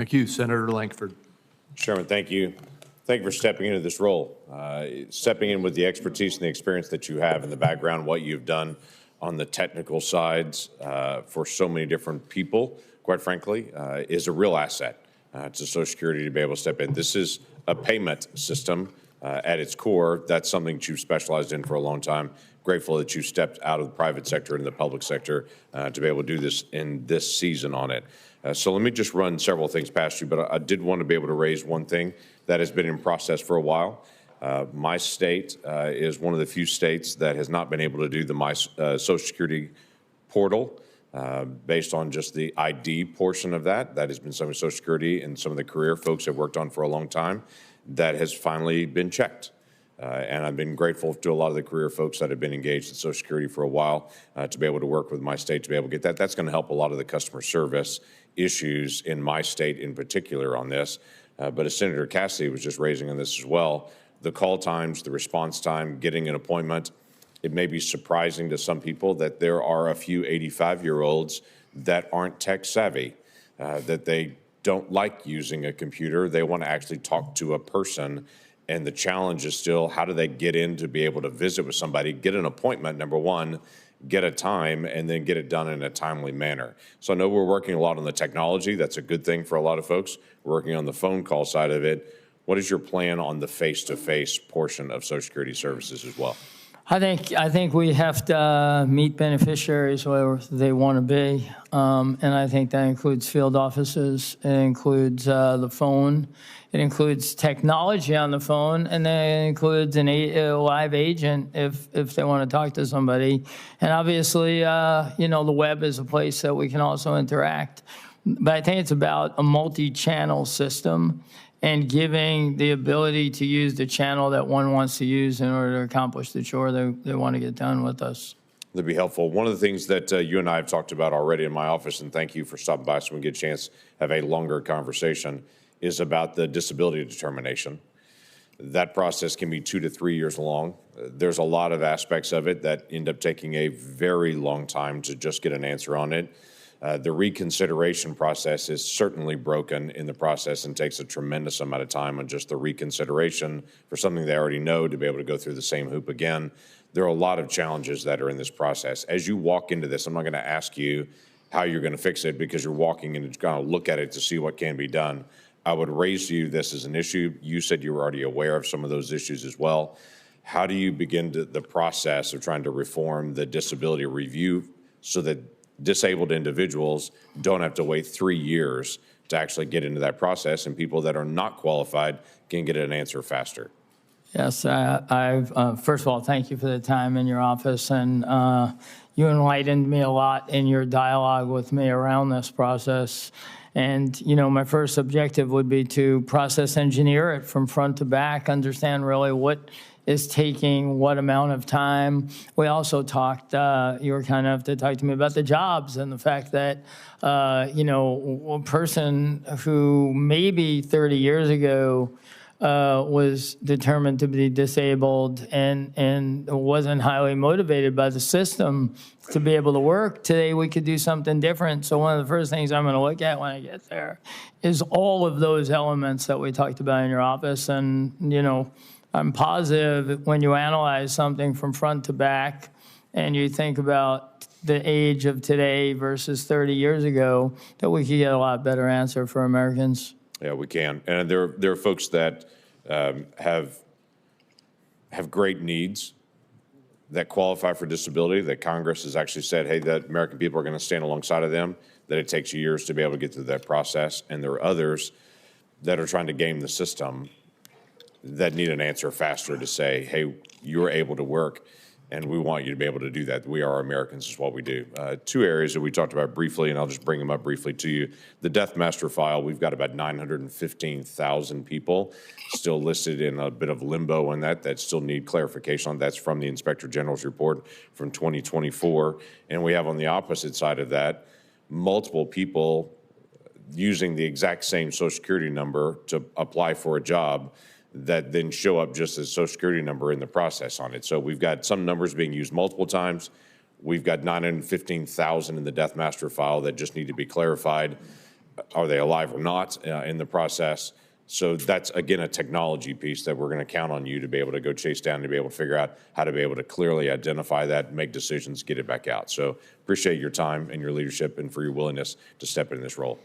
Thank you, Senator Lankford. Chairman, thank you. Thank you for stepping into this role, stepping in with the expertise and the experience that you have in the background, what you've done on the technical sides for so many different people, quite frankly, is a real asset to Social Security to be able to step in. This is a payment system at its core. That's something that you've specialized in for a long time. Grateful that you stepped out of the private sector into the public sector to be able to do this in this season on it. So let me just run several things past you, but I did want to be able to raise one thing that has been in process for a while. My state is one of the few states that has not been able to do the My Social Security portal based on just the ID portion of that. That has been something Social Security and some of the career folks have worked on for a long time. That has finally been checked. And I've been grateful to a lot of the career folks that have been engaged in Social Security for a while to be able to work with my state to be able to get that. That's going to help a lot of the customer service issues in my state in particular on this. But as Senator Cassidy was just raising on this as well, the call times, the response time, getting an appointment, it may be surprising to some people that there are a few 85-year-olds that aren't tech savvy, that they don't like using a computer. They want to actually talk to a person. And the challenge is still, how do they get in to be able to visit with somebody, get an appointment, number one, get a time, and then get it done in a timely manner. So I know we're working a lot on the technology. That's a good thing for a lot of folks. We're working on the phone call side of it. What is your plan on the face-to-face portion of Social Security services as well? I think we have to meet beneficiaries where they want to be, and I think that includes field offices. It includes the phone. It includes technology on the phone, and then it includes a live agent if they want to talk to somebody. And obviously, the web is a place that we can also interact. But I think it's about a multi-channel system and giving the ability to use the channel that one wants to use in order to accomplish the chore they want to get done with us. That'd be helpful. One of the things that you and I have talked about already in my office, and thank you for stopping by so we can get a chance to have a longer conversation, is about the disability determination. That process can be 2 to 3 years long. There's a lot of aspects of it that end up taking a very long time to just get an answer on it. The reconsideration process is certainly broken in the process and takes a tremendous amount of time on just the reconsideration for something they already know to be able to go through the same hoop again. There are a lot of challenges that are in this process. As you walk into this, I'm not going to ask you how you're going to fix it because you're walking in and going to look at it to see what can be done. I would raise to you this as an issue. You said you were already aware of some of those issues as well. How do you begin the process of trying to reform the disability review so that disabled individuals don't have to wait 3 years to actually get into that process, and people that are not qualified can get an answer faster? Yes, first of all, thank you for the time in your office, and you enlightened me a lot in your dialogue with me around this process. And, my first objective would be to process engineer it from front to back, understand really what is taking what amount of time. We also talked, you were kind enough to talk to me about the jobs and the fact that, a person who maybe 30 years ago was determined to be disabled and wasn't highly motivated by the system to be able to work. Today we could do something different. So one of the first things I'm going to look at when I get there is all of those elements that we talked about in your office. And, I'm positive when you analyze something from front to back and you think about the age of today versus 30 years ago, that we could get a lot better answer for Americans. Yeah, we can. And there are folks that have great needs that qualify for disability, that Congress has actually said, hey, that American people are going to stand alongside of them, that it takes years to be able to get through that process. And there are others that are trying to game the system that need an answer faster to say, hey, you're able to work, and we want you to be able to do that. We are Americans is what we do. Two areas that we talked about briefly, and I'll just bring them up briefly to you. The death master file, we've got about 915,000 people still listed in a bit of limbo on that still need clarification on. That's from the Inspector General's report from 2024. And we have on the opposite side of that, multiple people using the exact same Social Security number to apply for a job that then show up just as Social Security number in the process on it. So we've got some numbers being used multiple times. We've got 915,000 in the death master file that just need to be clarified. are they alive or not in the process? So that's, again, a technology piece that we're going to count on you to be able to go chase down, to be able to figure out how to be able to clearly identify that, make decisions, get it back out. So appreciate your time and your leadership and for your willingness to step into this role.